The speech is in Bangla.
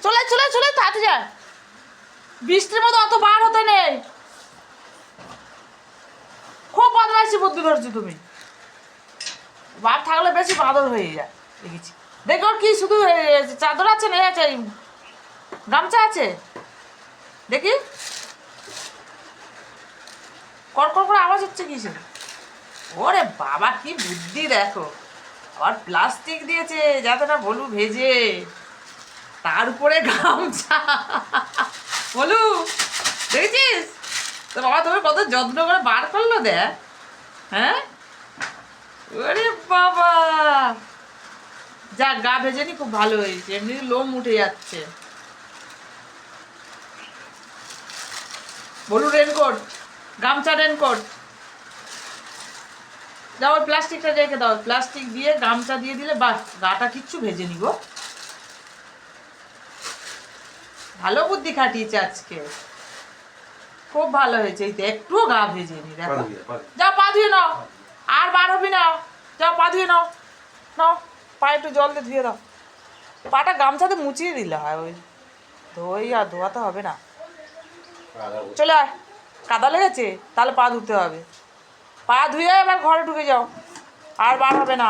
চলে চলে চলে তাড়াতাড়ি যা, বৃষ্টির মতো অত বার হতে নেই। খুব বদমাইশি বুদ্ধি ধরছো তুমি, বাপ থাকলে বেশি বাদর হয়ে যায় দেখেছি। দেখো কি শুধু চাদর আছে না আছে, গামছা আছে দেখি, কড়কড় করে আওয়াজ হচ্ছে কিসে? ওরে বাবা কি বুদ্ধি দেখো, আবার প্লাস্টিক দিয়েছে যাতে না বলু ভেজে, তার উপরে গামছা। বলু দেখেছিস তো বাবা, তুমি কত যত্ন করে বার করলো দেখ। হ্যাঁ, ওরে বাবা, যাক গা ভেজেনি, খুব ভালো হয়েছে, এমনি লোম উঠে যাচ্ছে। বলু রেনকোট, গামছা রেনকোট, যাও ওই প্লাস্টিকটা রেখে দাও, প্লাস্টিক দিয়ে গামছা দিয়ে দিলে বাস, গাটা কিচ্ছু ভেজে নিব। ভালো বুদ্ধি খাটিয়েছে আজকে, খুব ভালো হয়েছে। এই তো একটুও গা ভেজে নি, দেখো। যাও পা ধুয়ে নাও, আর বার হবি না, যাও পা ধুয়ে নাও, নাও পায়ে একটু জল দিয়ে ধুয়ে দাও, পাটা গামছাতে মুছিয়ে দিলে হয়, ওই ধোই আর ধোয়াতে হবে না। চলে আয়, কাদা লেগেছে তাহলে পা ধুতে হবে, পা ধুয়ে এবার ঘরে ঢুকে যাও, আর বার হবে না।